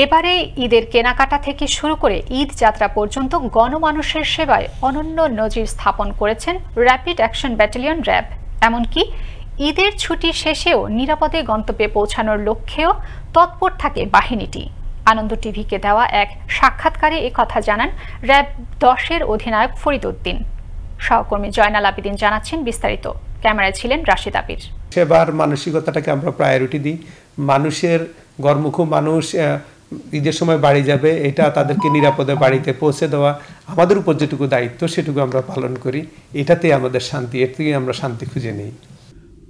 এবারে ঈদের কেনাকাটা থেকে শুরু করে ঈদ যাত্রা পর্যন্ত গণমানুষের সেবায় অনন্য নজির স্থাপন করেছেন র্যাপিড অ্যাকশন ব্যাটালিয়ন র্যাব। এমনকি ঈদের ছুটি শেষেও নিরাপদে গন্তব্যে পৌঁছানোর লক্ষ্যেও তৎপর থাকে বাহিনীটি। আনন্দ টিভিকে দেওয়া এক সাক্ষাৎকারে একথা জানান র্যাব 10-এর অধিনায়ক ফরিদ উদ্দিন। সহকর্মী জয়নাল আবেদিন জানাচ্ছেন বিস্তারিত। ক্যামেরায় ছিলেন রাশিদ আবির। সেবার মানসিকতাটাকে আমরা প্রায়োরিটি দিই। মানুষের গরমুখ মানুষ ঈদের সময় বাড়ি যাবে, এটা তাদেরকে নিরাপদে বাড়িতে পৌঁছে দেওয়া আমাদের উপর যেটুকু দায়িত্ব সেটুকু আমরা পালন করি। এটাতে আমাদের শান্তি, এর থেকে আমরা শান্তি খুঁজে নিই।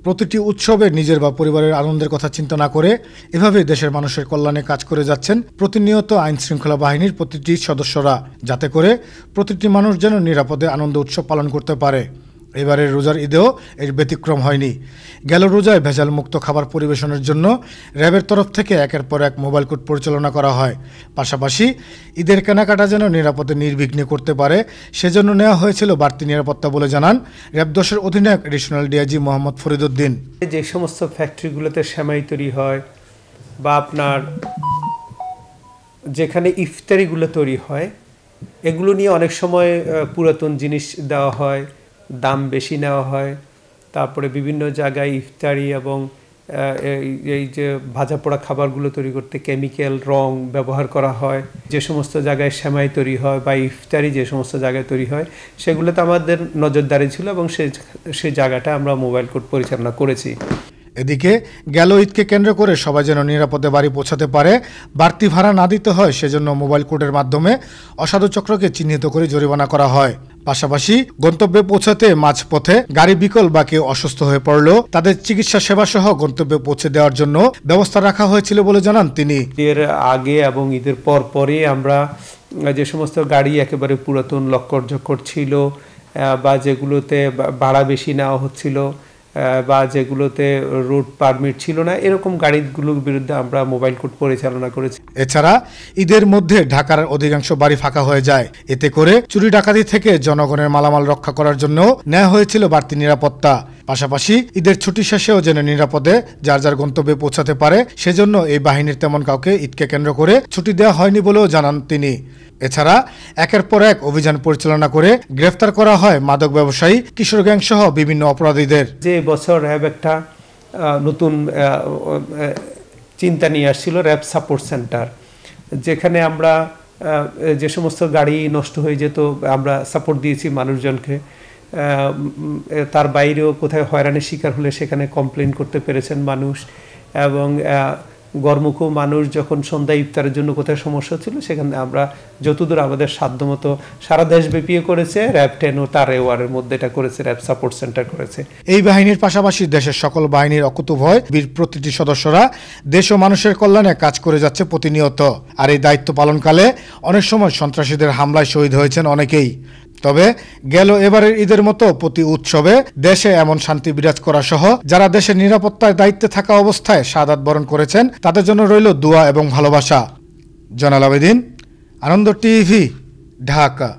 প্রতিটি উৎসবে নিজের বা পরিবারের আনন্দের কথা চিন্তা না করে এভাবে দেশের মানুষের কল্যাণে কাজ করে যাচ্ছেন প্রতিনিয়ত আইন শৃঙ্খলা বাহিনীর প্রতিটি সদস্যরা, যাতে করে প্রতিটি মানুষ যেন নিরাপদে আনন্দ উৎসব পালন করতে পারে। এবারের রোজার ঈদেও এর ব্যতিক্রম হয়নি। গেল রোজায় ভেজাল মুক্ত খাবার পরিবেশনের জন্য র্যাবের তরফ থেকে একের পর এক মোবাইল কোর্ট পরিচালনা করা হয়। পাশাপাশি ঈদের কেনাকাটা যেন নিরাপদে নির্বিঘ্নে করতে পারে সেজন্য নেওয়া হয়েছিল বাড়তি নিরাপত্তা বলে জানান র্যাব 10-এর অধিনায়ক এডিশনাল ডিআইজি মোহাম্মদ ফরিদ উদ্দিন। যে সমস্ত ফ্যাক্টরিগুলোতে সেমাই তৈরি হয় বা আপনার যেখানে ইফতারিগুলো তৈরি হয়, এগুলো নিয়ে অনেক সময় পুরাতন জিনিস দেওয়া হয়, দাম বেশি নেওয়া হয়। তারপরে বিভিন্ন জায়গায় ইফতারি এবং এই যে ভাজা পোড়া খাবারগুলো তৈরি করতে কেমিক্যাল রং ব্যবহার করা হয়। যে সমস্ত জায়গায় সেমাই তৈরি হয় বা ইফতারি যে সমস্ত জায়গায় তৈরি হয় সেগুলোতে আমাদের নজরদারি ছিল এবং সেই জায়গাটা আমরা মোবাইল কোর্ট পরিচালনা করেছি। এদিকে গেল ঈদকে কেন্দ্র করে সবাই যেন নিরাপদে বাড়ি পৌঁছাতে পারে, বাড়তি ভাড়া না দিতে হয় সেজন্য মোবাইল কোর্টের মাধ্যমে অসাধু চক্রকে চিহ্নিত করে জরিমানা করা হয়। পাশাপাশি গন্তব্যে পৌঁছাতে মাঝপথে গাড়ি বিকল বা কেউ অসুস্থ হয়ে পড়লেও তাদের চিকিৎসা সেবা সহ গন্তব্যে পৌঁছে দেওয়ার জন্য ব্যবস্থা রাখা হয়েছিল বলে জানান তিনি। এর আগে এবং ঈদের পরে আমরা যে সমস্ত গাড়ি একেবারে পুরাতন লক্কর ছিল বা যেগুলোতে ভাড়া বেশি নেওয়া হচ্ছিল বা যেগুলোতে রুট পারমিট ছিল না, এরকম গাড়িগুলোর বিরুদ্ধে আমরা মোবাইল কোর্ট পরিচালনা করেছি। এছাড়া ঈদের মধ্যে ঢাকার অধিকাংশ বাড়ি ফাঁকা হয়ে যায়। এতে করে চুরি ডাকাতি থেকে জনগণের মালামাল রক্ষা করার জন্য নেওয়া হয়েছিল বাড়তি নিরাপত্তা। পাশাপাশি ঈদের ছুটি শেষেও যেন নিরাপদে যার যার গন্তব্যে পৌঁছাতে পারে সেজন্য এই বাহিনীর তেমন কাউকে ঈদকে কেন্দ্র করে ছুটি দেওয়া হয়নি বলেও জানান তিনি। এছাড়া একের পর এক অভিযান পরিচালনা করে গ্রেফতার করা হয় মাদক ব্যবসায়ী, কিশোর গ্যাং সহ বিভিন্ন অপরাধীদের। যে বছর র্যাব একটা নতুন চিন্তা নিয়ে আসছিল, র্যাব সাপোর্ট সেন্টার, যেখানে আমরা যে সমস্ত গাড়ি নষ্ট হয়ে যেত আমরা সাপোর্ট দিয়েছি মানুষজনকে। তার বাইরেও কোথায় হয়রানির শিকার হলে সেখানে কমপ্লেন করতে পেরেছেন মানুষ। এবং গরমুখ মানুষ যখন সন্ধ্যা ইফতারের জন্য কোথায় সমস্যা ছিল সেখানে আমরা যতদূর আমাদের সাধ্যমতো সারা দেশব্যাপী করেছে, র্যাব 10 ও তার এওয়ারের মধ্যে এটা করেছে, র্যাব সাপোর্ট সেন্টার করেছে। এই বাহিনীর পাশাপাশি দেশের সকল বাহিনীর অকুতোভয় বীর প্রতিটি সদস্যরা দেশ ও মানুষের কল্যাণে কাজ করে যাচ্ছে প্রতিনিয়ত। আর এই দায়িত্ব পালনকালে অনেক সময় সন্ত্রাসীদের হামলায় শহীদ হয়েছেন অনেকেই। তবে গেল এবারের ঈদের মতো প্রতি উৎসবে দেশে এমন শান্তি বিরাজ করা সহ যারা দেশের নিরাপত্তার দায়িত্বে থাকা অবস্থায় শাহাদাত বরণ করেছেন তাদের জন্য রইল দোয়া এবং ভালোবাসা। জয়নাল আবেদিন, আনন্দ টিভি, ঢাকা।